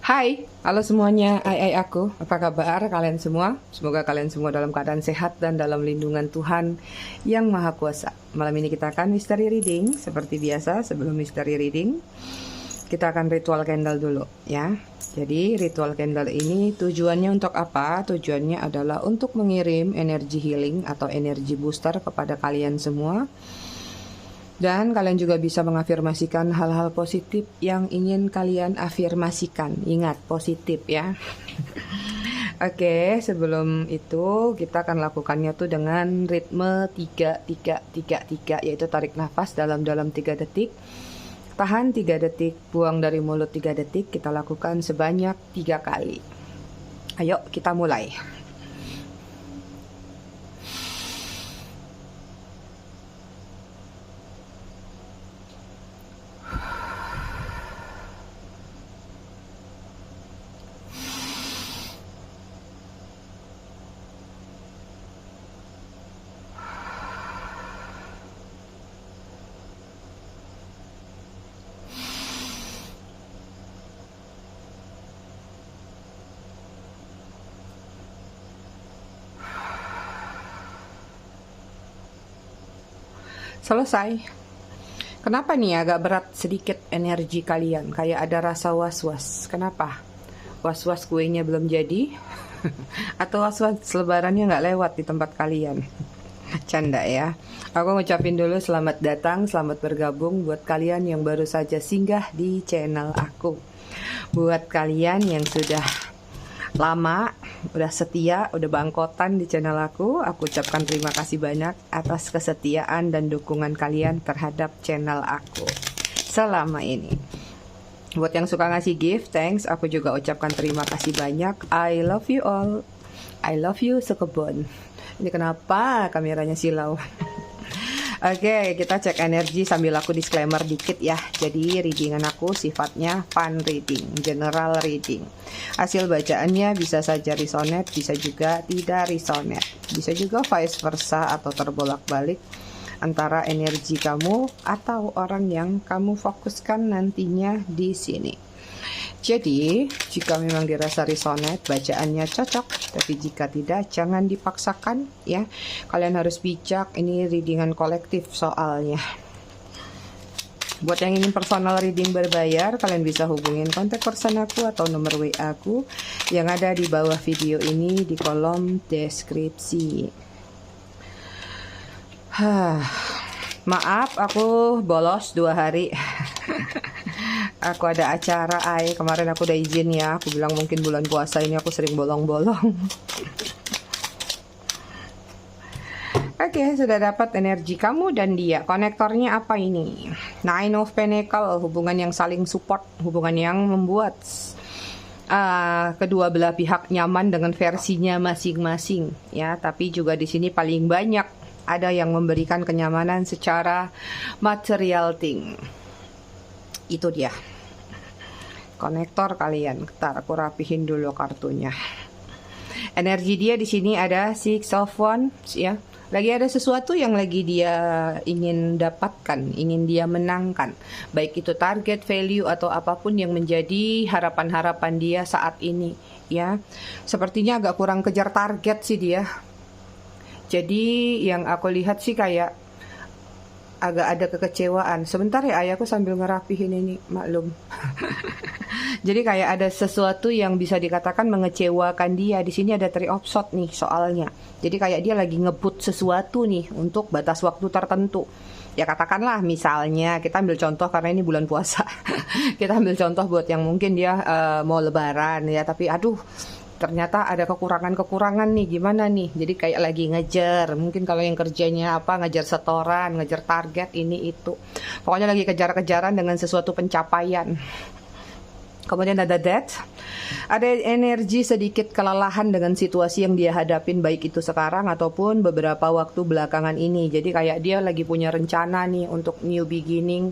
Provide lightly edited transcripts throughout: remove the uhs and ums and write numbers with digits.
Hai, halo semuanya, aku. Apa kabar kalian semua? Semoga kalian semua dalam keadaan sehat dan dalam lindungan Tuhan yang Maha Kuasa. Malam ini kita akan mystery reading. Seperti biasa, sebelum mystery reading, kita akan ritual candle dulu ya. Jadi ritual candle ini tujuannya untuk apa? Tujuannya adalah untuk mengirim energi healing atau energi booster kepada kalian semua. Dan kalian juga bisa mengafirmasikan hal-hal positif yang ingin kalian afirmasikan. Ingat, positif ya. Oke, sebelum itu kita akan lakukannya tuh dengan ritme 3-3-3-3, yaitu tarik nafas dalam-dalam 3 detik. Tahan 3 detik, buang dari mulut 3 detik. Kita lakukan sebanyak 3 kali. Ayo kita mulai. Selesai. Kenapa nih agak berat sedikit energi kalian? Kayak ada rasa was-was. Kenapa? Was-was kuenya belum jadi? Atau was-was lebarannya nggak lewat di tempat kalian? Canda ya. Aku ngucapin dulu selamat datang, selamat bergabung buat kalian yang baru saja singgah di channel aku. Buat kalian yang sudah lama, udah setia, udah bangkotan di channel aku ucapkan terima kasih banyak atas kesetiaan dan dukungan kalian terhadap channel aku selama ini. Buat yang suka ngasih gift, thanks, aku juga ucapkan terima kasih banyak. I love you all. I love you sekebon. Ini kenapa kameranya silau? Oke, kita cek energi sambil aku disclaimer dikit ya. Jadi readingan aku sifatnya fun reading, general reading. Hasil bacaannya bisa saja resonate, bisa juga tidak resonate. Bisa juga vice versa atau terbolak-balik antara energi kamu atau orang yang kamu fokuskan nantinya di sini. Jadi, jika memang dirasa resonate, bacaannya cocok. Tapi jika tidak, jangan dipaksakan ya. Kalian harus bijak, ini readingan kolektif soalnya. Buat yang ingin personal reading berbayar, kalian bisa hubungin kontak person aku atau nomor WA aku yang ada di bawah video ini di kolom deskripsi. Maaf, aku bolos 2 hari. Aku ada acara kemarin aku udah izin ya. Aku bilang mungkin bulan puasa ini aku sering bolong-bolong. Oke, sudah dapat energi kamu dan dia. Konektornya apa ini? Nine of Pentacles, hubungan yang saling support, hubungan yang membuat kedua belah pihak nyaman dengan versinya masing-masing ya. Tapi juga di sini paling banyak ada yang memberikan kenyamanan secara material thing. Itu dia konektor kalian. Ntar aku rapihin dulu kartunya. Energi dia di sini ada Six of Wands ya. Lagi ada sesuatu yang lagi dia ingin dapatkan, ingin dia menangkan. Baik itu target, value atau apapun yang menjadi harapan-harapan dia saat ini ya. Sepertinya agak kurang kejar target sih dia. Jadi yang aku lihat sih kayak agak ada kekecewaan. Sebentar ya, ayahku sambil ngerapihin ini, maklum. Jadi kayak ada sesuatu yang bisa dikatakan mengecewakan dia. Di sini ada 3 of Swords nih soalnya. Jadi kayak dia lagi ngebut sesuatu nih untuk batas waktu tertentu. Ya katakanlah misalnya kita ambil contoh karena ini bulan puasa. Kita ambil contoh buat yang mungkin dia mau lebaran ya, tapi aduh ternyata ada kekurangan-kekurangan nih, gimana nih? Jadi kayak lagi ngejar, mungkin kalau yang kerjanya apa, ngejar setoran, ngejar target ini itu. Pokoknya lagi kejar-kejaran dengan sesuatu pencapaian. Kemudian ada Death. Ada energi sedikit kelelahan dengan situasi yang dia hadapin, baik itu sekarang ataupun beberapa waktu belakangan ini. Jadi kayak dia lagi punya rencana nih untuk new beginning.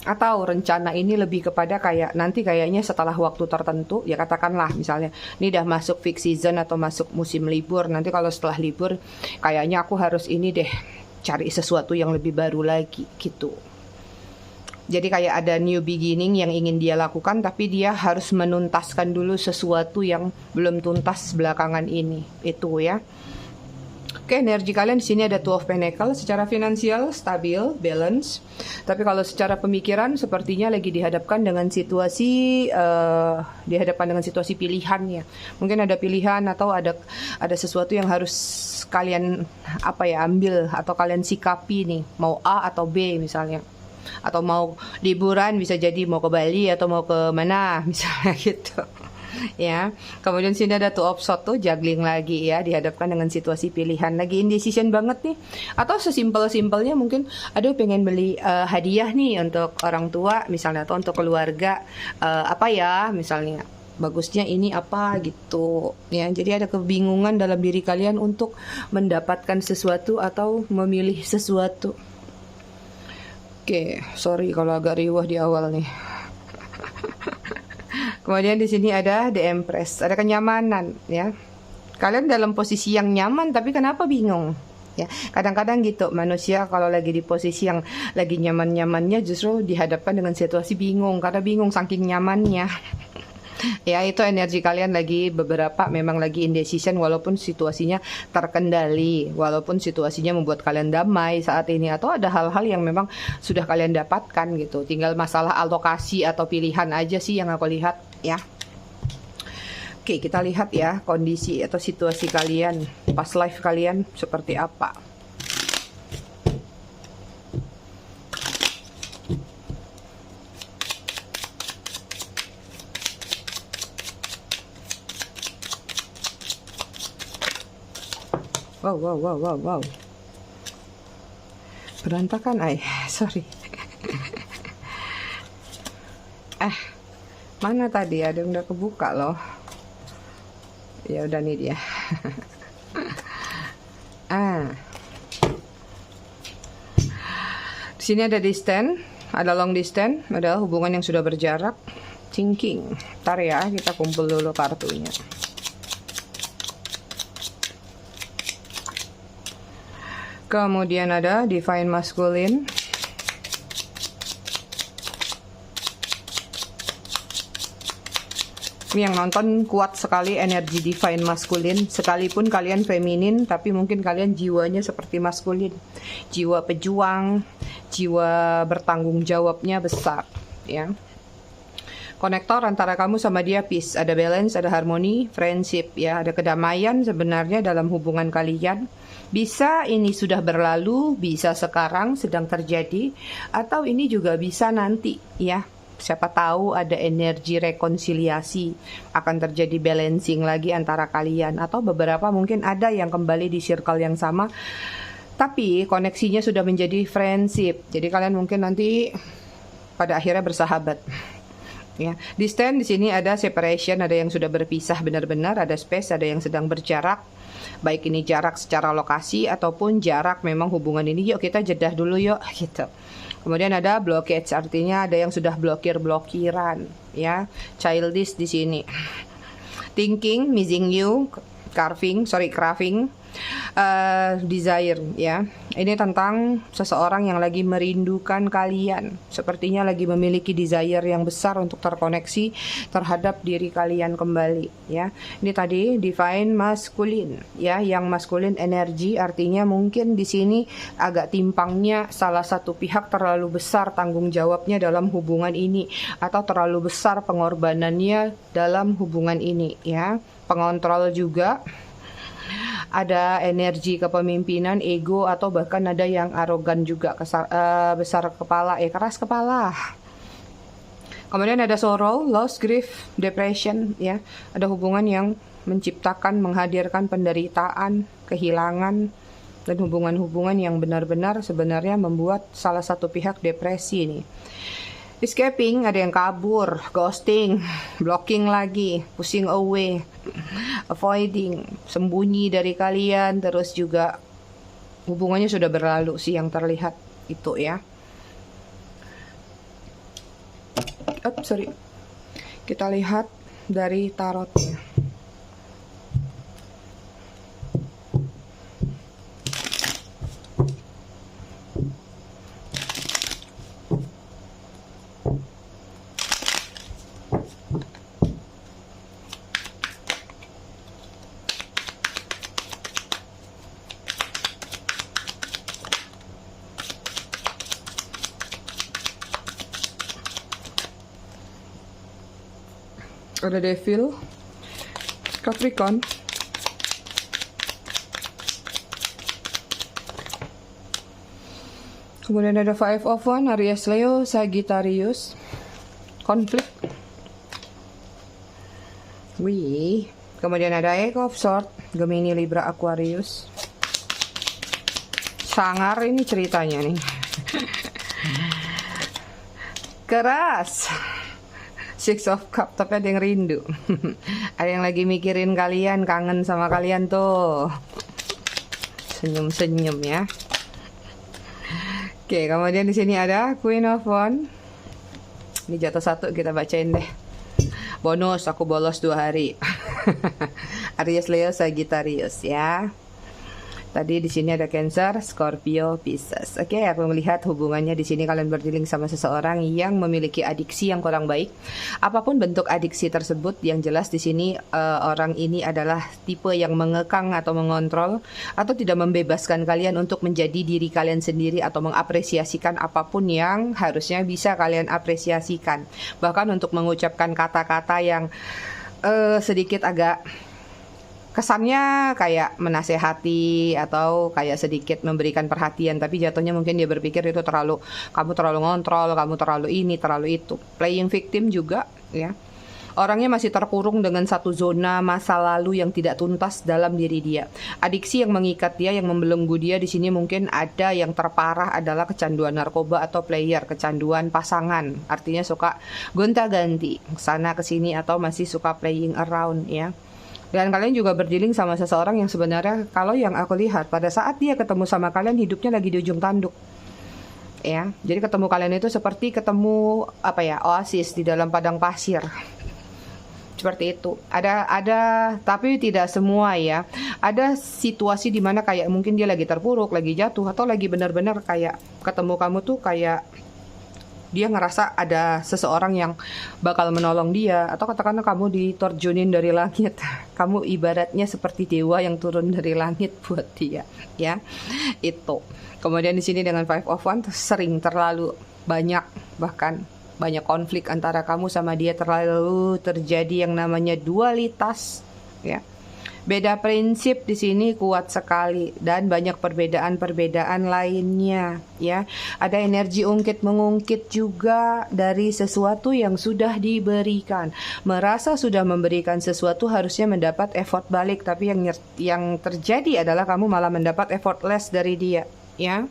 Atau rencana ini lebih kepada kayak nanti kayaknya setelah waktu tertentu, ya katakanlah misalnya ini udah masuk peak season atau masuk musim libur, nanti kalau setelah libur kayaknya aku harus ini deh, cari sesuatu yang lebih baru lagi gitu. Jadi kayak ada new beginning yang ingin dia lakukan, tapi dia harus menuntaskan dulu sesuatu yang belum tuntas belakangan ini. Itu ya. Oke, energi kalian di sini ada Two of Pentacles. Secara finansial stabil, balance. Tapi kalau secara pemikiran sepertinya lagi dihadapkan dengan situasi pilihan ya. Mungkin ada pilihan atau ada sesuatu yang harus kalian ambil atau kalian sikapi nih. Mau A atau B misalnya. Atau mau liburan, bisa jadi mau ke Bali atau mau ke mana misalnya gitu. Ya, kemudian sini ada Two of Swords tuh juggling lagi ya, dihadapkan dengan situasi pilihan, lagi indecision banget nih. Atau sesimpel-simpelnya mungkin aduh pengen beli hadiah nih untuk orang tua misalnya, atau untuk keluarga, misalnya bagusnya ini apa gitu ya. Jadi ada kebingungan dalam diri kalian untuk mendapatkan sesuatu atau memilih sesuatu. Oke, sorry kalau agak riuh di awal nih. Kemudian di sini ada The Empress, ada kenyamanan ya. Kalian dalam posisi yang nyaman tapi kenapa bingung? Ya, kadang-kadang gitu manusia kalau lagi di posisi yang lagi nyaman-nyamannya justru dihadapkan dengan situasi bingung karena bingung saking nyamannya. Ya, itu energi kalian lagi memang lagi indecision walaupun situasinya terkendali, walaupun situasinya membuat kalian damai saat ini, atau ada hal-hal yang memang sudah kalian dapatkan gitu. Tinggal masalah alokasi atau pilihan aja sih yang aku lihat ya. Oke, kita lihat ya kondisi atau situasi kalian, past life kalian seperti apa. Wow. Berantakan, sorry. Mana tadi ada yang udah kebuka loh. Ya udah nih dia. Di sini ada distance, ada long distance, ada hubungan yang sudah berjarak. Thinking. Ntar ya, kita kumpul dulu kartunya. Kemudian ada Divine Masculine. Yang nonton kuat sekali energi Divine Masculine. Sekalipun kalian feminin, tapi mungkin kalian jiwanya seperti maskulin. Jiwa pejuang, jiwa bertanggung jawabnya besar. Ya. Konektor antara kamu sama dia peace, ada balance, ada harmoni, friendship ya, ada kedamaian sebenarnya dalam hubungan kalian. Bisa ini sudah berlalu, bisa sekarang sedang terjadi, atau ini juga bisa nanti ya. Siapa tahu ada energi rekonsiliasi, akan terjadi balancing lagi antara kalian, atau beberapa mungkin ada yang kembali di circle yang sama, tapi koneksinya sudah menjadi friendship. Jadi kalian mungkin nanti pada akhirnya bersahabat. Ya, distance di sini ada separation, ada yang sudah berpisah benar-benar, ada space, ada yang sedang berjarak. Baik ini jarak secara lokasi ataupun jarak memang hubungan ini, yuk kita jedah dulu yuk gitu. Kemudian ada blockage, artinya ada yang sudah blokiran ya. Childish di sini. Thinking, missing you, craving, desire ya. Ini tentang seseorang yang lagi merindukan kalian. Sepertinya lagi memiliki desire yang besar untuk terkoneksi terhadap diri kalian kembali ya. Ini tadi Divine Masculine ya, yang masculine energi, artinya mungkin di sini agak timpangnya salah satu pihak terlalu besar tanggung jawabnya dalam hubungan ini, atau terlalu besar pengorbanannya dalam hubungan ini ya. Pengontrol juga. Ada energi kepemimpinan, ego, atau bahkan ada yang arogan juga, besar kepala, keras kepala. Kemudian ada sorrow, loss, grief, depression ya. Ada hubungan yang menciptakan, menghadirkan penderitaan, kehilangan, dan hubungan-hubungan yang benar-benar sebenarnya membuat salah satu pihak depresi nih. Escaping, ada yang kabur, ghosting, blocking lagi, pushing away, avoiding, sembunyi dari kalian, terus juga hubungannya sudah berlalu sih yang terlihat itu ya. Kita lihat dari tarotnya. Ada Devil, Capricorn, kemudian ada Five of Wands, Aries, Leo, Sagittarius, konflik. Wih, kemudian ada Eight of Swords, Gemini, Libra, Aquarius. Sangar ini ceritanya nih. Keras. Six of Cups, tapi ada yang rindu. Ada yang lagi mikirin kalian, kangen sama kalian tuh. Senyum-senyum ya. Oke, kemudian di sini ada Queen of Wands. Ini jatuh satu, kita bacain deh. Bonus, aku bolos 2 hari. Aries, Leo, Sagittarius ya. Tadi di sini ada Cancer, Scorpio, Pisces. Oke, aku melihat hubungannya di sini kalian berdealing sama seseorang yang memiliki adiksi yang kurang baik. Apapun bentuk adiksi tersebut, yang jelas di sini orang ini adalah tipe yang mengekang atau mengontrol atau tidak membebaskan kalian untuk menjadi diri kalian sendiri atau mengapresiasikan apapun yang harusnya bisa kalian apresiasikan. Bahkan untuk mengucapkan kata-kata yang sedikit agak kesannya kayak menasehati atau kayak sedikit memberikan perhatian, tapi jatuhnya mungkin dia berpikir itu kamu terlalu ngontrol, kamu terlalu ini, terlalu itu. Playing victim juga ya. Orangnya masih terkurung dengan satu zona masa lalu yang tidak tuntas dalam diri dia. Adiksi yang mengikat dia, yang membelenggu dia di sini mungkin ada yang terparah adalah kecanduan narkoba atau player, kecanduan pasangan. Artinya suka gonta-ganti sana ke sini atau masih suka playing around ya. Dan kalian juga berdealing sama seseorang yang sebenarnya kalau yang aku lihat pada saat dia ketemu sama kalian hidupnya lagi di ujung tanduk. Ya, jadi ketemu kalian itu seperti ketemu oasis di dalam padang pasir. Seperti itu. Ada tapi tidak semua ya. Ada situasi di mana kayak mungkin dia lagi terpuruk, lagi jatuh atau lagi benar-benar kayak ketemu kamu tuh kayak dia ngerasa ada seseorang yang bakal menolong dia, atau katakanlah kamu diterjunin dari langit. Kamu ibaratnya seperti dewa yang turun dari langit buat dia, ya. Itu. Kemudian di sini dengan Five of Wands sering terlalu banyak, bahkan banyak konflik antara kamu sama dia, terlalu terjadi yang namanya dualitas, ya. Beda prinsip di sini kuat sekali dan banyak perbedaan-perbedaan lainnya ya. Ada energi ungkit-mengungkit juga dari sesuatu yang sudah diberikan. Merasa sudah memberikan sesuatu harusnya mendapat effort balik, tapi yang terjadi adalah kamu malah mendapat effort less dari dia ya.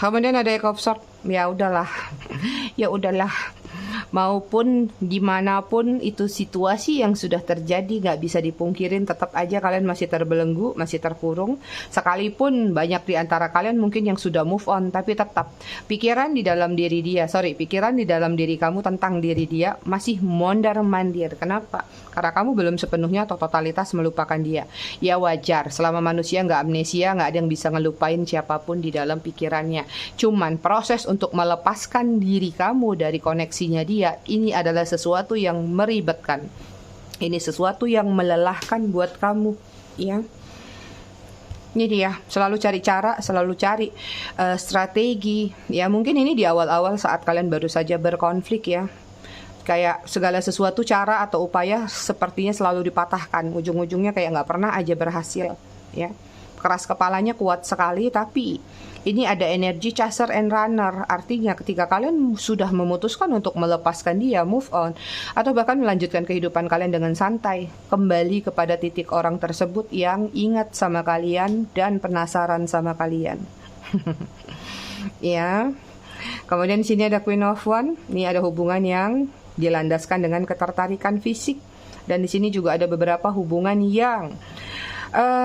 Kemudian ada Eight of Swords. Ya udahlah. Ya udahlah. Maupun gimana pun itu situasi yang sudah terjadi gak bisa dipungkirin, tetap aja kalian masih terbelenggu, masih terkurung. Sekalipun banyak di antara kalian mungkin yang sudah move on, tapi tetap pikiran di dalam diri kamu tentang diri dia masih mondar-mandir. Kenapa? Karena kamu belum sepenuhnya atau totalitas melupakan dia. Ya wajar, selama manusia gak amnesia, gak ada yang bisa ngelupain siapapun di dalam pikirannya. Cuman proses untuk melepaskan diri kamu dari koneksinya dia, ini adalah sesuatu yang meribetkan. Ini sesuatu yang melelahkan buat kamu, ya. Ini dia, selalu cari cara, selalu cari strategi. Ya, mungkin ini di awal-awal saat kalian baru saja berkonflik ya. Kayak segala sesuatu cara atau upaya sepertinya selalu dipatahkan. Ujung-ujungnya kayak nggak pernah aja berhasil, ya. Keras kepalanya kuat sekali, tapi ini ada energi chaser and runner. Artinya ketika kalian sudah memutuskan untuk melepaskan dia, move on, atau bahkan melanjutkan kehidupan kalian dengan santai, kembali kepada titik orang tersebut yang ingat sama kalian dan penasaran sama kalian. Ya. Kemudian di sini ada Queen of Wands. Ini ada hubungan yang dilandaskan dengan ketertarikan fisik. Dan di sini juga ada beberapa hubungan yang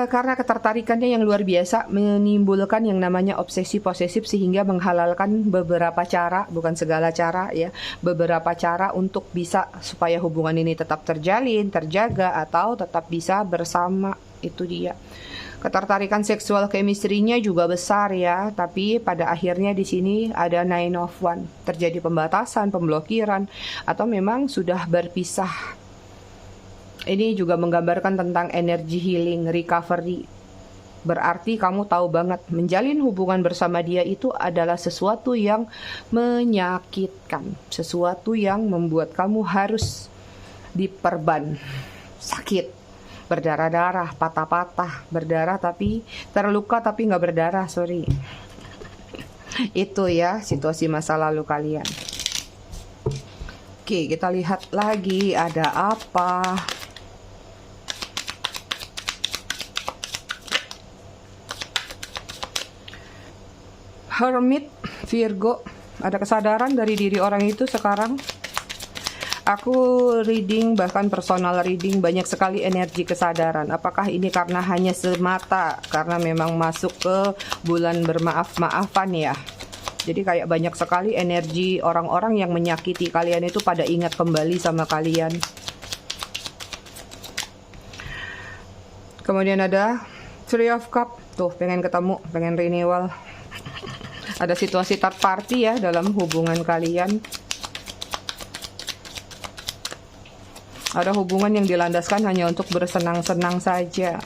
karena ketertarikannya yang luar biasa menimbulkan yang namanya obsesi posesif, sehingga menghalalkan beberapa cara, bukan segala cara ya, beberapa cara untuk bisa supaya hubungan ini tetap terjalin, terjaga, atau tetap bisa bersama. Itu dia. Ketertarikan seksual chemistry-nya juga besar ya, tapi pada akhirnya di sini ada Nine of Wands. Terjadi pembatasan, pemblokiran, atau memang sudah berpisah. Ini juga menggambarkan tentang energi healing, recovery. Berarti kamu tahu banget menjalin hubungan bersama dia itu adalah sesuatu yang menyakitkan, sesuatu yang membuat kamu harus diperban, sakit, berdarah-darah, patah-patah, berdarah tapi terluka tapi nggak berdarah, sorry. Itu ya situasi masa lalu kalian. Oke, kita lihat lagi ada apa. Hermit, Virgo, ada kesadaran dari diri orang itu sekarang. Aku reading, bahkan personal reading, banyak sekali energi kesadaran. Apakah ini karena hanya semata karena memang masuk ke bulan bermaaf-maafan ya? Jadi kayak banyak sekali energi orang-orang yang menyakiti kalian itu pada ingat kembali sama kalian. Kemudian ada Three of Cup, tuh pengen ketemu, pengen renewal. Ada situasi third party ya dalam hubungan kalian. Ada hubungan yang dilandaskan hanya untuk bersenang-senang saja.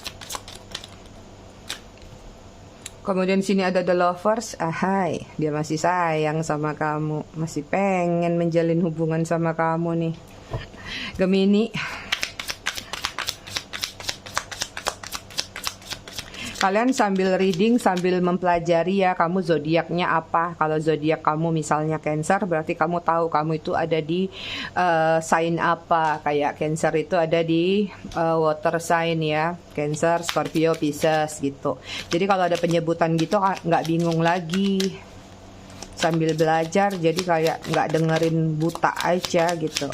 Kemudian sini ada the lovers. Ahai, dia masih sayang sama kamu, masih pengen menjalin hubungan sama kamu nih. Gemini, kalian sambil reading, sambil mempelajari ya, kamu zodiaknya apa. Kalau zodiak kamu misalnya Cancer, berarti kamu tahu kamu itu ada di sign apa. Kayak Cancer itu ada di water sign ya, Cancer, Scorpio, Pisces gitu. Jadi kalau ada penyebutan gitu nggak bingung lagi. Sambil belajar, jadi kayak nggak dengerin buta aja gitu.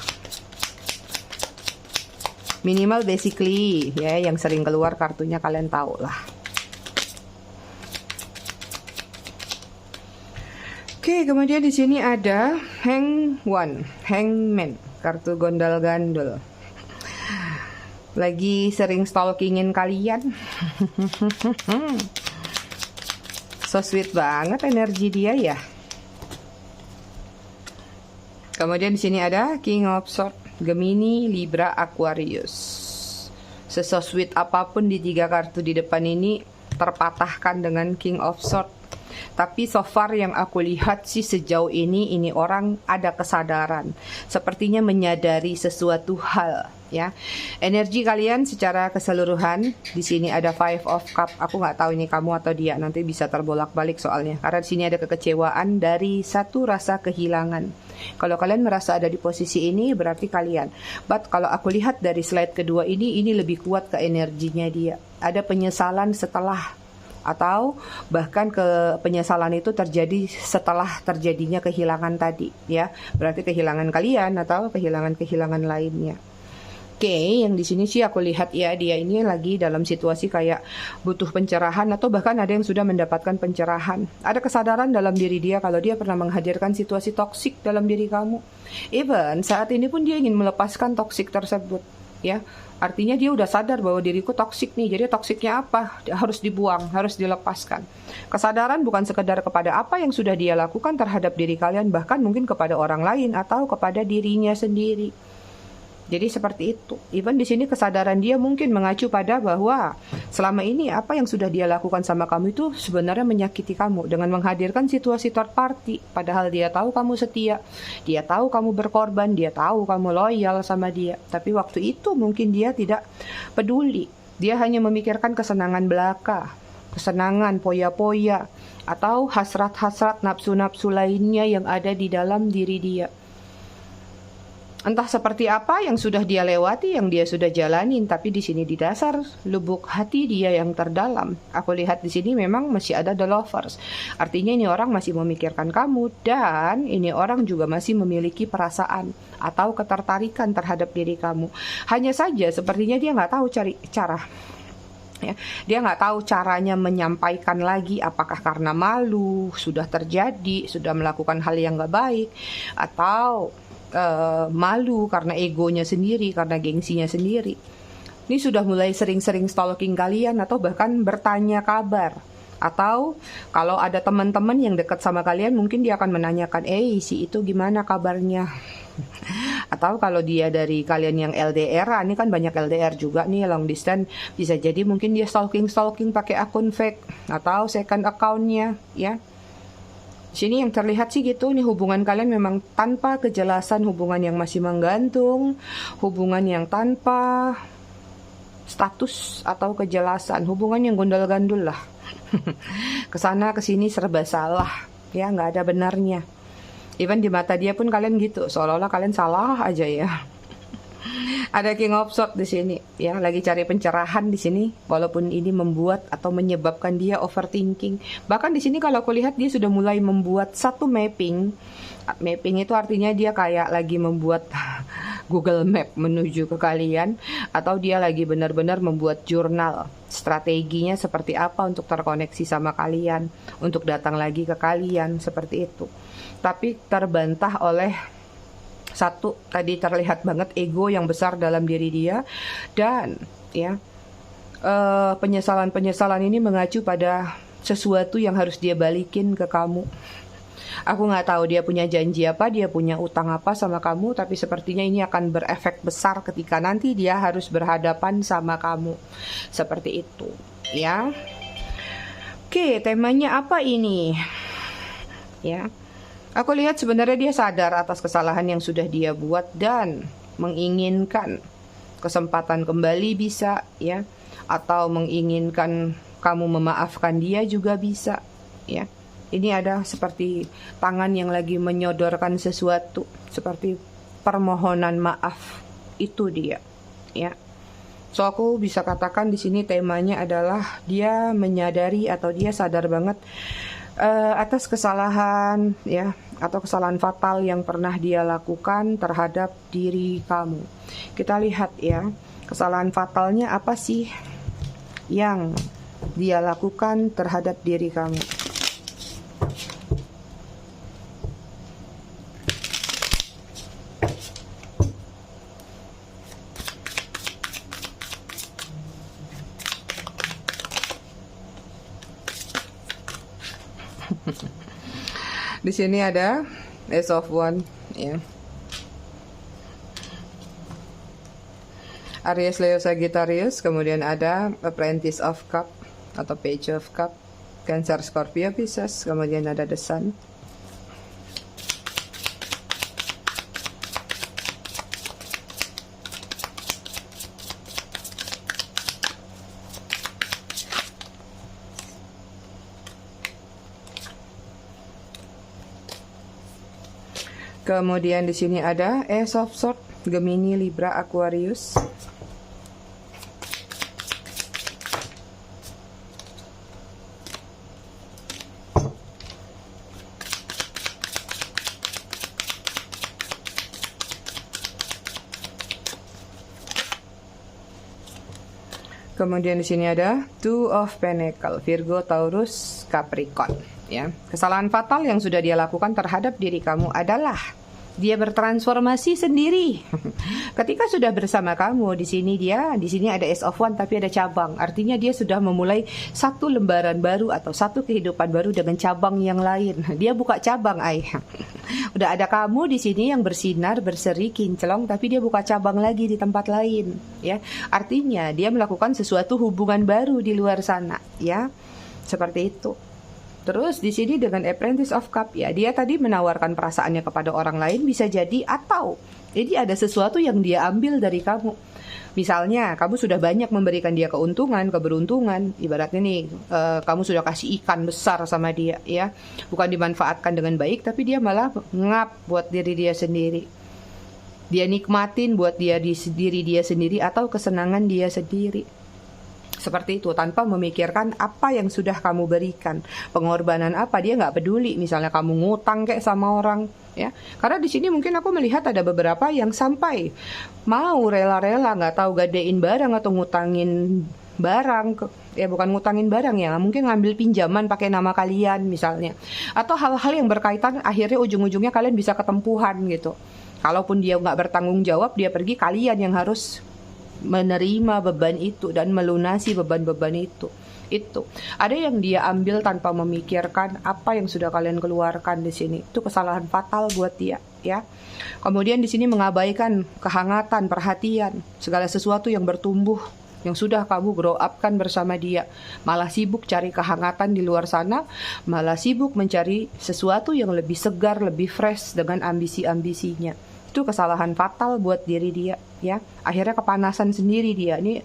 Minimal basically ya, yang sering keluar kartunya kalian tahu lah. Oke, kemudian di sini ada Hangman, kartu gondal-gandul. Lagi sering stalkingin kalian. So sweet banget energi dia ya. Kemudian di sini ada King of Swords, Gemini, Libra, Aquarius. So sweet apapun di 3 kartu di depan ini terpatahkan dengan King of Swords. Tapi so far yang aku lihat sih sejauh ini orang ada kesadaran. Sepertinya menyadari sesuatu hal ya. Energi kalian secara keseluruhan di sini ada Five of Cup. Aku nggak tahu ini kamu atau dia, nanti bisa terbolak-balik soalnya. Karena di sini ada kekecewaan dari satu rasa kehilangan. Kalau kalian merasa ada di posisi ini berarti kalian. But kalau aku lihat dari slide kedua ini lebih kuat ke energinya dia. Ada penyesalan setelah, atau bahkan penyesalan itu terjadi setelah terjadinya kehilangan tadi ya. Berarti kehilangan kalian atau kehilangan lainnya. Oke, yang di sini sih aku lihat ya, dia ini lagi dalam situasi kayak butuh pencerahan atau bahkan ada yang sudah mendapatkan pencerahan. Ada kesadaran dalam diri dia kalau dia pernah menghadirkan situasi toksik dalam diri kamu. Even saat ini pun dia ingin melepaskan toksik tersebut ya. Artinya dia udah sadar bahwa diriku toksik nih. Jadi toksiknya apa? Harus dibuang, harus dilepaskan. Kesadaran bukan sekedar kepada apa yang sudah dia lakukan terhadap diri kalian, bahkan mungkin kepada orang lain atau kepada dirinya sendiri. Jadi seperti itu. Even di sini kesadaran dia mungkin mengacu pada bahwa selama ini apa yang sudah dia lakukan sama kamu itu sebenarnya menyakiti kamu dengan menghadirkan situasi third party. Padahal dia tahu kamu setia, dia tahu kamu berkorban, dia tahu kamu loyal sama dia. Tapi waktu itu mungkin dia tidak peduli. Dia hanya memikirkan kesenangan belaka, kesenangan poya-poya, atau hasrat-hasrat nafsu-nafsu lainnya yang ada di dalam diri dia. Entah seperti apa yang sudah dia lewati, yang dia sudah jalanin, tapi di sini di dasar lubuk hati dia yang terdalam, aku lihat di sini memang masih ada the lovers. Artinya ini orang masih memikirkan kamu dan ini orang juga masih memiliki perasaan atau ketertarikan terhadap diri kamu. Hanya saja sepertinya dia nggak tahu cari cara. Ya, dia nggak tahu caranya menyampaikan lagi, apakah karena malu, sudah terjadi, sudah melakukan hal yang nggak baik, atau malu karena egonya sendiri, karena gengsinya sendiri. Ini sudah mulai sering-sering stalking kalian atau bahkan bertanya kabar. Atau kalau ada teman-teman yang dekat sama kalian, mungkin dia akan menanyakan, si itu gimana kabarnya? Atau kalau dia dari kalian yang LDR, ini kan banyak LDR juga nih, long distance, bisa jadi mungkin dia stalking pakai akun fake atau second accountnya, ya. Sini yang terlihat sih gitu, nih hubungan kalian memang tanpa kejelasan, hubungan yang masih menggantung, hubungan yang tanpa status atau kejelasan, hubungan yang gondol-gandul lah. Kesana kesini serba salah, ya nggak ada benarnya. Even di mata dia pun kalian gitu, seolah-olah kalian salah aja ya. Ada King of Swords di sini, ya lagi cari pencerahan di sini, walaupun ini membuat atau menyebabkan dia overthinking. Bahkan di sini kalau aku lihat dia sudah mulai membuat satu mapping. Mapping itu artinya dia kayak lagi membuat Google Map menuju ke kalian, atau dia lagi benar-benar membuat jurnal strateginya seperti apa untuk terkoneksi sama kalian, untuk datang lagi ke kalian, seperti itu. Tapi terbantah oleh satu, tadi terlihat banget ego yang besar dalam diri dia, dan ya penyesalan ini mengacu pada sesuatu yang harus dia balikin ke kamu. Aku nggak tahu dia punya janji apa, dia punya utang apa sama kamu, tapi sepertinya ini akan berefek besar ketika nanti dia harus berhadapan sama kamu. Seperti itu, ya. Oke, temanya apa ini? Ya. Aku lihat sebenarnya dia sadar atas kesalahan yang sudah dia buat dan menginginkan kesempatan kembali, bisa, ya. Atau menginginkan kamu memaafkan dia juga bisa, ya. Ini ada seperti tangan yang lagi menyodorkan sesuatu, seperti permohonan maaf. Itu dia, ya. So aku bisa katakan di sini temanya adalah dia menyadari atau dia sadar banget atas kesalahan, ya, atau kesalahan fatal yang pernah dia lakukan terhadap diri kamu. Kita lihat ya, kesalahan fatalnya apa sih yang dia lakukan terhadap diri kamu. Di sini ada Ace of Wands, ya. Aries, Leo, Sagittarius, kemudian ada Apprentice of Cup atau Page of Cup, Cancer, Scorpio, Pisces, kemudian ada The Sun. Kemudian di sini ada Ace of Swords, Gemini, Libra, Aquarius. Kemudian di sini ada Two of Pentacles, Virgo, Taurus, Capricorn. Ya, kesalahan fatal yang sudah dia lakukan terhadap diri kamu adalah dia bertransformasi sendiri. Ketika sudah bersama kamu, di sini ada Ace of Wands tapi ada cabang. Artinya dia sudah memulai satu lembaran baru atau satu kehidupan baru dengan cabang yang lain. Dia buka cabang, Udah ada kamu di sini yang bersinar, berseri, kinclong, tapi dia buka cabang lagi di tempat lain, ya. Artinya dia melakukan sesuatu hubungan baru di luar sana, ya. Seperti itu. Terus di sini dengan Apprentice of Cup, ya, dia tadi menawarkan perasaannya kepada orang lain, bisa jadi, atau jadi ada sesuatu yang dia ambil dari kamu. Misalnya kamu sudah banyak memberikan dia keuntungan, keberuntungan, ibaratnya nih kamu sudah kasih ikan besar sama dia, ya, bukan dimanfaatkan dengan baik, tapi dia malah ngap buat diri dia sendiri. Dia nikmatin buat diri dia sendiri atau kesenangan dia sendiri. Seperti itu, tanpa memikirkan apa yang sudah kamu berikan, pengorbanan apa, dia nggak peduli. Misalnya kamu ngutang kayak sama orang, ya. Karena di sini mungkin aku melihat ada beberapa yang sampai mau rela-rela, nggak tahu gadein barang atau ngutangin barang, ya bukan ngutangin barang ya, mungkin ngambil pinjaman pakai nama kalian misalnya, atau hal-hal yang berkaitan akhirnya ujung-ujungnya kalian bisa ketempuhan gitu. Kalaupun dia nggak bertanggung jawab, dia pergi, kalian yang harus menerima beban itu dan melunasi beban-beban itu. Itu ada yang dia ambil tanpa memikirkan apa yang sudah kalian keluarkan di sini. Itu kesalahan fatal buat dia, ya. Kemudian di sini mengabaikan kehangatan, perhatian, segala sesuatu yang bertumbuh, yang sudah kamu grow up kan bersama dia. Malah sibuk cari kehangatan di luar sana, malah sibuk mencari sesuatu yang lebih segar, lebih fresh dengan ambisi-ambisinya. Itu kesalahan fatal buat diri dia, ya. Akhirnya kepanasan sendiri dia. Ini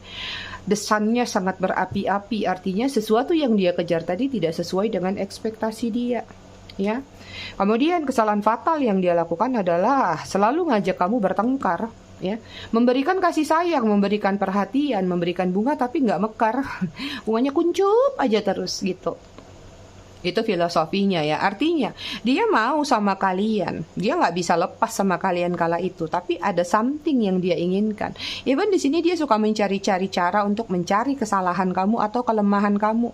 desannya sangat berapi-api, artinya sesuatu yang dia kejar tadi tidak sesuai dengan ekspektasi dia, ya. Kemudian kesalahan fatal yang dia lakukan adalah selalu ngajak kamu bertengkar, ya, memberikan kasih sayang, memberikan perhatian, memberikan bunga tapi nggak mekar, bunganya kuncup aja terus gitu. Itu filosofinya ya, artinya dia mau sama kalian, dia nggak bisa lepas sama kalian kala itu, tapi ada something yang dia inginkan. Even di sini dia suka mencari-cari cara untuk mencari kesalahan kamu atau kelemahan kamu.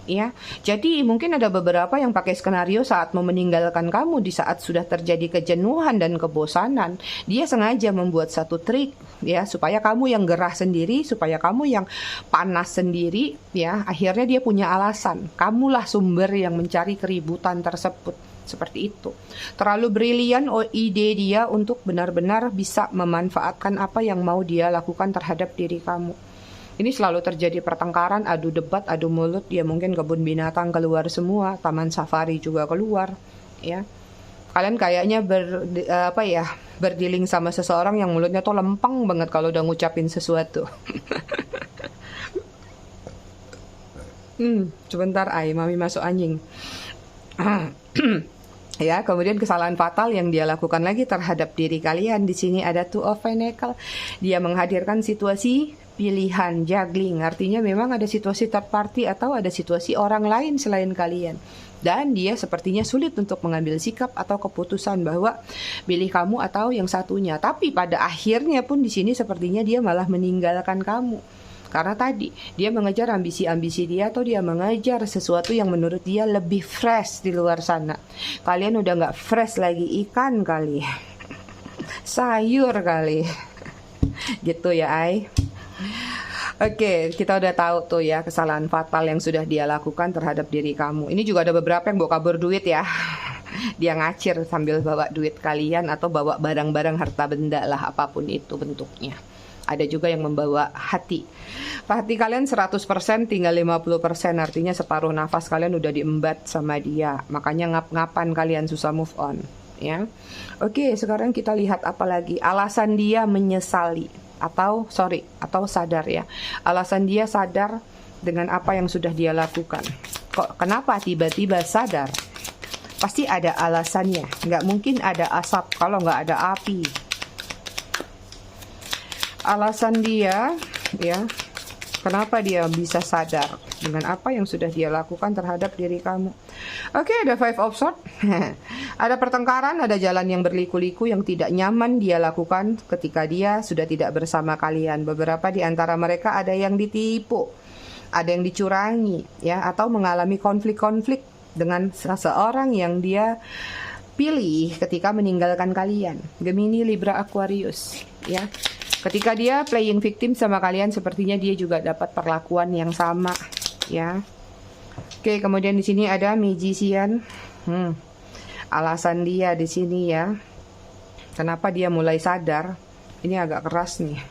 Ya, jadi mungkin ada beberapa yang pakai skenario saat mau meninggalkan kamu di saat sudah terjadi kejenuhan dan kebosanan. Dia sengaja membuat satu trik ya supaya kamu yang gerah sendiri, supaya kamu yang panas sendiri ya. Akhirnya dia punya alasan. Kamulah sumber yang mencari keributan tersebut. Seperti itu. Terlalu brilian ide dia untuk benar-benar bisa memanfaatkan apa yang mau dia lakukan terhadap diri kamu. Ini selalu terjadi pertengkaran, adu debat, adu mulut. Ya mungkin kebun binatang keluar semua, taman safari juga keluar, ya. Kalian kayaknya berdealing sama seseorang yang mulutnya tuh lempeng banget kalau udah ngucapin sesuatu. Sebentar, mami masuk anjing. Ya, kemudian kesalahan fatal yang dia lakukan lagi terhadap diri kalian. Di sini ada Two of Pentacles. Dia menghadirkan situasi pilihan, juggling. Artinya memang ada situasi third party atau ada situasi orang lain selain kalian. Dan dia sepertinya sulit untuk mengambil sikap atau keputusan bahwa pilih kamu atau yang satunya. Tapi pada akhirnya pun di sini sepertinya dia malah meninggalkan kamu. Karena tadi dia mengejar ambisi-ambisi dia atau dia mengejar sesuatu yang menurut dia lebih fresh di luar sana. Kalian udah nggak fresh lagi, ikan kali, sayur kali, gitu ya Oke, kita udah tahu tuh ya kesalahan fatal yang sudah dia lakukan terhadap diri kamu. Ini juga ada beberapa yang bawa kabur duit ya. Dia ngacir sambil bawa duit kalian atau bawa barang-barang harta benda lah apapun itu bentuknya. Ada juga yang membawa hati. Hati kalian 100% tinggal 50%, artinya separuh nafas kalian udah diembat sama dia. Makanya ngap-ngapan kalian susah move on, ya. Oke, sekarang kita lihat apa lagi. Alasan dia menyesali atau sadar ya. Alasan dia sadar dengan apa yang sudah dia lakukan. Kenapa tiba-tiba sadar? Pasti ada alasannya. Nggak mungkin ada asap kalau nggak ada api. Alasan dia ya, kenapa dia bisa sadar dengan apa yang sudah dia lakukan terhadap diri kamu. Oke, ada Five of Swords. Ada pertengkaran, ada jalan yang berliku-liku yang tidak nyaman dia lakukan ketika dia sudah tidak bersama kalian. Beberapa di antara mereka ada yang ditipu, ada yang dicurangi, ya, atau mengalami konflik-konflik dengan seseorang yang dia pilih ketika meninggalkan kalian. Gemini, Libra, Aquarius, ya. Ketika dia playing victim sama kalian, sepertinya dia juga dapat perlakuan yang sama, ya. Oke, kemudian di sini ada Magician. Alasan dia di sini ya, kenapa dia mulai sadar? Ini agak keras nih.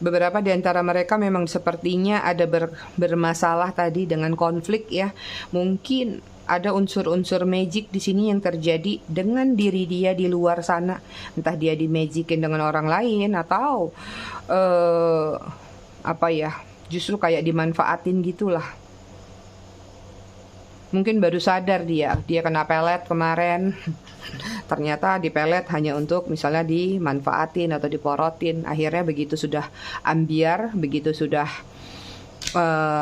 Beberapa di antara mereka memang sepertinya ada bermasalah tadi dengan konflik ya. Mungkin ada unsur-unsur magic di sini yang terjadi dengan diri dia di luar sana. Entah dia dimagicin dengan orang lain atau justru kayak dimanfaatin gitulah. Mungkin baru sadar dia kena pelet kemarin. Ternyata di pelet hanya untuk misalnya dimanfaatin atau diporotin. Akhirnya begitu sudah ambiar, begitu sudah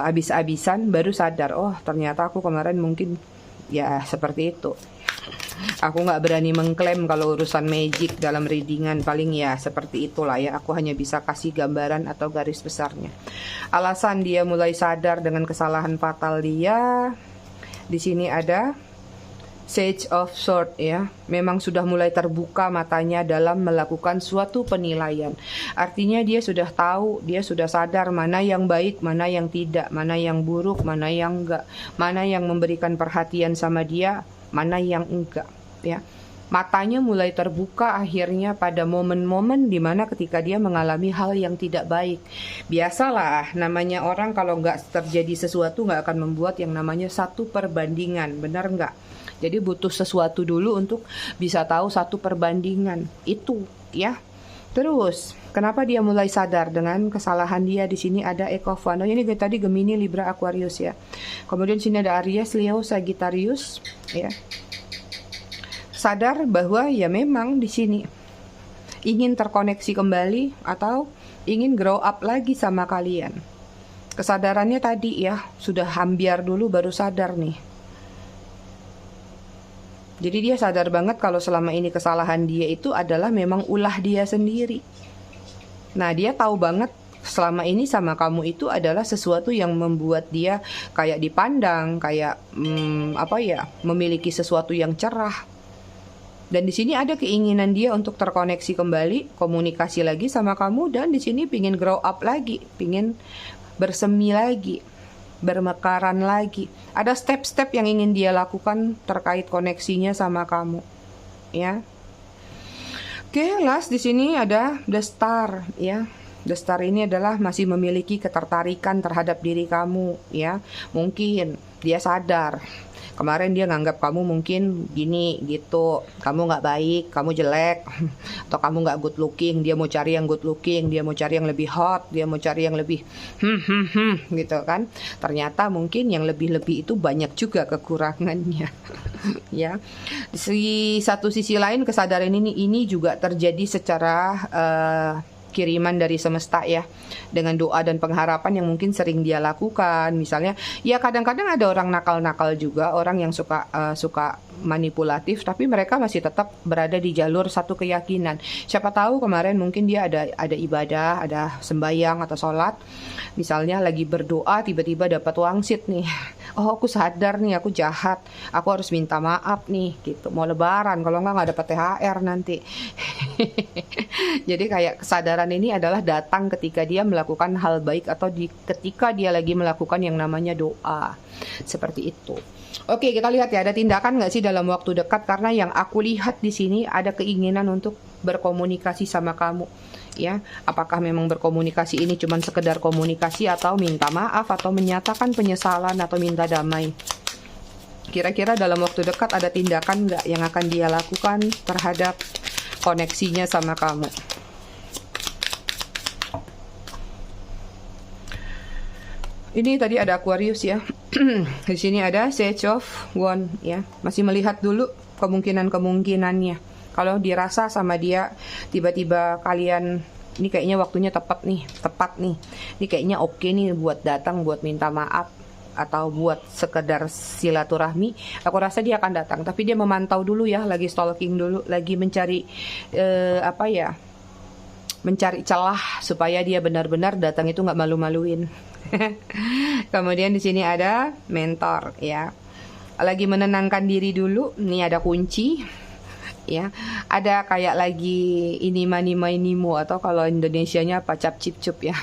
habis-habisan, baru sadar, oh ternyata aku kemarin mungkin ya seperti itu. Aku nggak berani mengklaim kalau urusan magic dalam readingan, paling ya seperti itulah ya. Aku hanya bisa kasih gambaran atau garis besarnya. Alasan dia mulai sadar dengan kesalahan fatal dia, di sini ada Sage of Swords ya. Memang sudah mulai terbuka matanya dalam melakukan suatu penilaian. Artinya dia sudah tahu, dia sudah sadar mana yang baik, mana yang tidak, mana yang buruk, mana yang enggak, mana yang memberikan perhatian sama dia, mana yang enggak ya. Matanya mulai terbuka akhirnya pada momen-momen dimana ketika dia mengalami hal yang tidak baik. Biasalah, namanya orang kalau nggak terjadi sesuatu nggak akan membuat yang namanya satu perbandingan, benar nggak? Jadi butuh sesuatu dulu untuk bisa tahu satu perbandingan itu, ya. Terus, kenapa dia mulai sadar dengan kesalahan dia? Di sini ada Echo of One. Oh, ini tadi Gemini, Libra, Aquarius ya. Kemudian sini ada Aries, Leo, Sagittarius, ya. Sadar bahwa ya memang di sini ingin terkoneksi kembali atau ingin grow up lagi sama kalian. Kesadarannya tadi ya, sudah hambiar dulu baru sadar nih. Jadi dia sadar banget kalau selama ini kesalahan dia itu adalah memang ulah dia sendiri. Nah, dia tahu banget selama ini sama kamu itu adalah sesuatu yang membuat dia kayak dipandang, kayak memiliki sesuatu yang cerah. Dan di sini ada keinginan dia untuk terkoneksi kembali, komunikasi lagi sama kamu, dan di sini pingin grow up lagi, pingin bersemi lagi, bermekaran lagi. Ada step-step yang ingin dia lakukan terkait koneksinya sama kamu, ya. Oke, last di sini ada The Star, ya. The Star ini adalah masih memiliki ketertarikan terhadap diri kamu, ya. Mungkin dia sadar kemarin dia nganggap kamu mungkin gini gitu, kamu nggak baik, kamu jelek, atau kamu nggak good looking. Dia mau cari yang good looking, dia mau cari yang lebih hot, dia mau cari yang lebih gitu kan. Ternyata mungkin yang lebih-lebih itu banyak juga kekurangannya. Ya, di satu sisi lain kesadaran ini juga terjadi secara kiriman dari semesta ya, dengan doa dan pengharapan yang mungkin sering dia lakukan. Misalnya ya kadang-kadang ada orang nakal-nakal juga, orang yang suka manipulatif, tapi mereka masih tetap berada di jalur satu keyakinan. Siapa tahu kemarin mungkin dia ada ibadah, ada sembahyang atau sholat, misalnya lagi berdoa tiba-tiba dapat wangsit nih. Oh, aku sadar nih aku jahat, aku harus minta maaf nih gitu. Mau lebaran, kalau nggak dapat THR nanti. Jadi kayak kesadaran ini adalah datang ketika dia melakukan hal baik atau ketika dia lagi melakukan yang namanya doa. Seperti itu. Oke, kita lihat ya, ada tindakan nggak sih dalam waktu dekat? Karena yang aku lihat di sini ada keinginan untuk berkomunikasi sama kamu. Ya, apakah memang berkomunikasi ini cuma sekedar komunikasi atau minta maaf atau menyatakan penyesalan atau minta damai? Kira-kira dalam waktu dekat ada tindakan nggak yang akan dia lakukan terhadap koneksinya sama kamu? Ini tadi ada Aquarius ya. Di sini ada Sage of Wands ya. Masih melihat dulu kemungkinan-kemungkinannya. Kalau dirasa sama dia tiba-tiba kalian ini kayaknya waktunya tepat nih. Ini kayaknya oke nih buat datang, buat minta maaf atau buat sekedar silaturahmi, aku rasa dia akan datang. Tapi dia memantau dulu ya, lagi stalking dulu, lagi mencari mencari celah supaya dia benar-benar datang itu nggak malu-maluin. Kemudian di sini ada mentor ya, lagi menenangkan diri dulu. Nih ada kunci ya, ada kayak lagi ini mani mainimo atau kalau Indonesianya apa cap cip cup ya.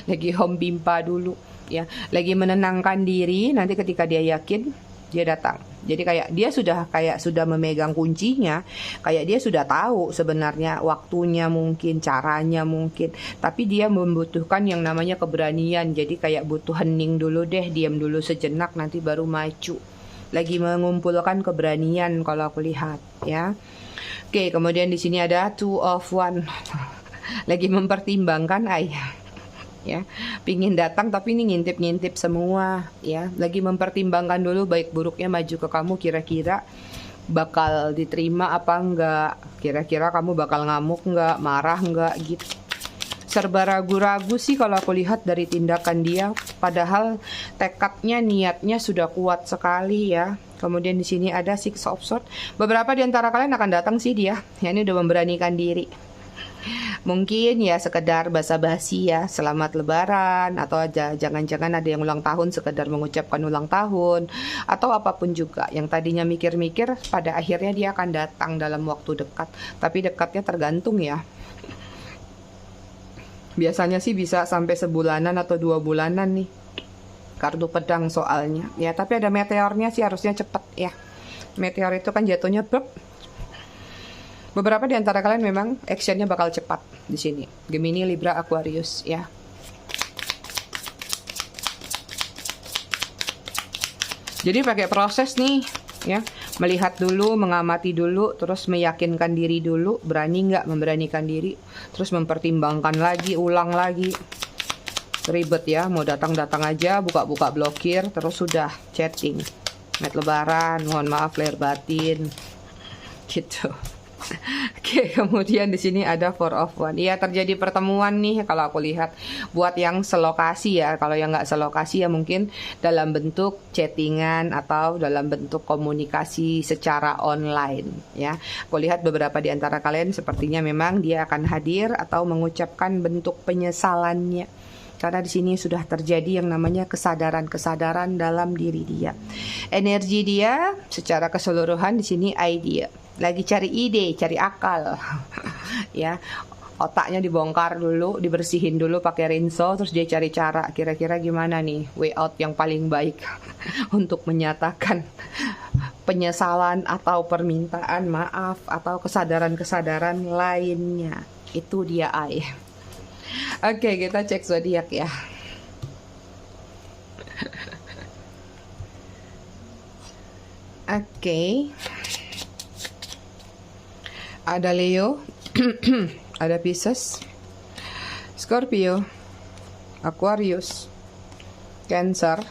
Lagi home bimpa dulu ya, lagi menenangkan diri. Nanti ketika dia yakin dia datang. Jadi kayak dia sudah memegang kuncinya, kayak dia sudah tahu sebenarnya waktunya mungkin, caranya mungkin, tapi dia membutuhkan yang namanya keberanian. Jadi kayak butuh hening dulu deh, diam dulu sejenak, nanti baru maju. Lagi mengumpulkan keberanian kalau aku lihat ya. Oke, kemudian di sini ada Two of Wands. Lagi mempertimbangkan ayah. Ya, pingin datang tapi ini ngintip-ngintip semua ya, lagi mempertimbangkan dulu baik buruknya maju ke kamu, kira-kira bakal diterima apa enggak, kira-kira kamu bakal ngamuk enggak, marah enggak gitu. Serba ragu-ragu sih kalau aku lihat dari tindakan dia, padahal tekadnya, niatnya sudah kuat sekali ya. Kemudian di sini ada Six of Swords. Beberapa di antara kalian akan datang sih dia, ya ini udah memberanikan diri. Mungkin ya sekedar basa-basi ya, selamat lebaran, atau jangan-jangan ada yang ulang tahun, sekedar mengucapkan ulang tahun, atau apapun juga yang tadinya mikir-mikir, pada akhirnya dia akan datang dalam waktu dekat. Tapi dekatnya tergantung ya, biasanya sih bisa sampai sebulanan atau 2 bulanan nih, kartu pedang soalnya ya. Tapi ada meteornya sih, harusnya cepet ya. Meteor itu kan jatuhnya Beberapa di antara kalian memang actionnya bakal cepat di sini. Gemini, Libra, Aquarius ya. Jadi pakai proses nih ya, melihat dulu, mengamati dulu, terus meyakinkan diri dulu, berani nggak memberanikan diri, terus mempertimbangkan lagi, ulang lagi. Ribet ya, mau datang-datang aja, buka-buka blokir, terus sudah chatting. Net lebaran, mohon maaf lahir batin. Gitu. Oke, kemudian di sini ada Four of Wands. Iya, terjadi pertemuan nih kalau aku lihat. Buat yang selokasi ya, kalau yang nggak selokasi ya mungkin dalam bentuk chattingan atau dalam bentuk komunikasi secara online ya. Aku lihat beberapa di antara kalian sepertinya memang dia akan hadir atau mengucapkan bentuk penyesalannya. Karena di sini sudah terjadi yang namanya kesadaran-kesadaran dalam diri dia. Energi dia secara keseluruhan di sini idea. Lagi cari ide, cari akal. Ya, otaknya dibongkar dulu, dibersihin dulu pakai rinso, terus dia cari cara kira-kira gimana nih way out yang paling baik untuk menyatakan penyesalan atau permintaan maaf atau kesadaran-kesadaran lainnya. Itu dia Oke, kita cek zodiak ya. Oke. Ada Leo, ada Pisces, Scorpio, Aquarius, Cancer,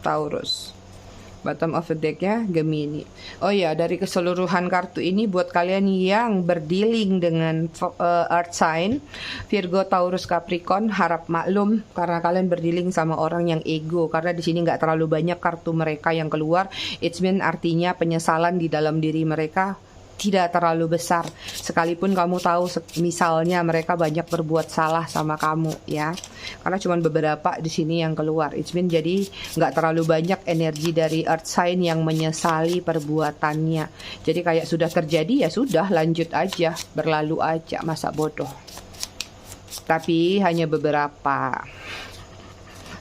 Taurus. Bottom of the deck-nya Gemini. Oh ya, dari keseluruhan kartu ini buat kalian yang berdealing dengan earth sign, Virgo, Taurus, Capricorn, harap maklum karena kalian berdealing sama orang yang ego. Karena di sini nggak terlalu banyak kartu mereka yang keluar. It's mean artinya penyesalan di dalam diri mereka tidak terlalu besar, sekalipun kamu tahu misalnya mereka banyak berbuat salah sama kamu ya, karena cuma beberapa di sini yang keluar. It's mean jadi nggak terlalu banyak energi dari earth sign yang menyesali perbuatannya. Jadi kayak sudah terjadi ya sudah, lanjut aja, berlalu aja, masa bodoh. Tapi hanya beberapa,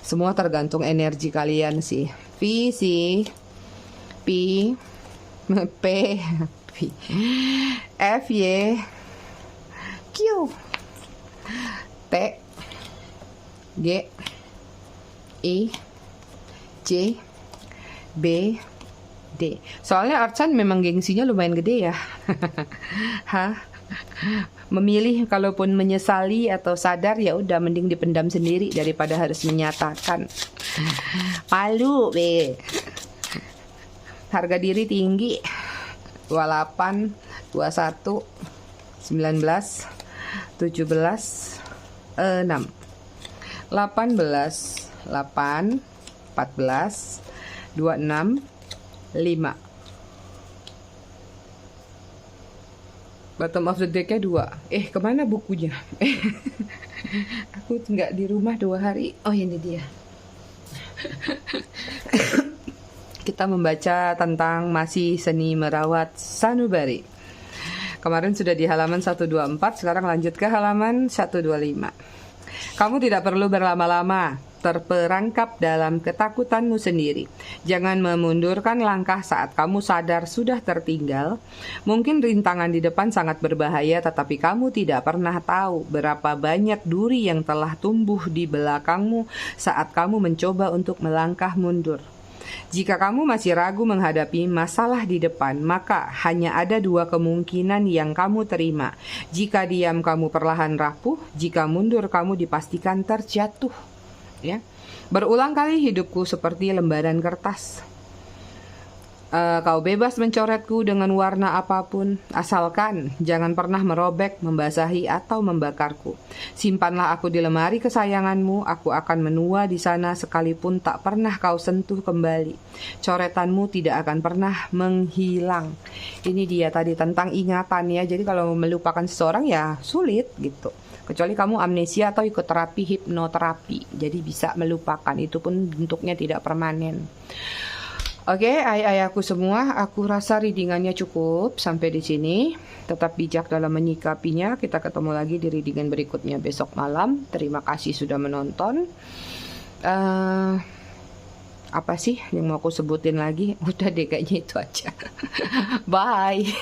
semua tergantung energi kalian sih. P F Y Q T G I J B D. Soalnya Archan memang gengsinya lumayan gede ya. Hah? Memilih kalaupun menyesali atau sadar ya udah mending dipendam sendiri daripada harus menyatakan. Malu be. Harga diri tinggi. 28, 21, 19, 17, 6, 18, 8, 8, 14, 26, 5. Bottom of the deck-nya 2. Kemana bukunya? Aku nggak di rumah 2 hari. Oh, ini dia. Kita membaca tentang masih seni merawat sanubari. Kemarin sudah di halaman 124, sekarang lanjut ke halaman 125. Kamu tidak perlu berlama-lama terperangkap dalam ketakutanmu sendiri. Jangan memundurkan langkah saat kamu sadar sudah tertinggal. Mungkin rintangan di depan sangat berbahaya, tetapi kamu tidak pernah tahu berapa banyak duri yang telah tumbuh di belakangmu saat kamu mencoba untuk melangkah mundur. Jika kamu masih ragu menghadapi masalah di depan, maka hanya ada 2 kemungkinan yang kamu terima. Jika diam, kamu perlahan rapuh. Jika mundur, kamu dipastikan terjatuh. Ya. Berulang kali hidupku seperti lembaran kertas. Kau bebas mencoretku dengan warna apapun, asalkan jangan pernah merobek, membasahi, atau membakarku. Simpanlah aku di lemari kesayanganmu, aku akan menua di sana sekalipun tak pernah kau sentuh kembali. Coretanmu tidak akan pernah menghilang. Ini dia tadi tentang ingatan ya, jadi kalau melupakan seseorang ya sulit gitu. Kecuali kamu amnesia atau ikut terapi hipnoterapi, jadi bisa melupakan, itu pun bentuknya tidak permanen. Oke, ayah-ayahku semua, aku rasa readingannya cukup sampai di sini. Tetap bijak dalam menyikapinya. Kita ketemu lagi di readingan berikutnya besok malam. Terima kasih sudah menonton. Apa sih yang mau aku sebutin lagi? Udah deh, kayaknya itu aja. Bye.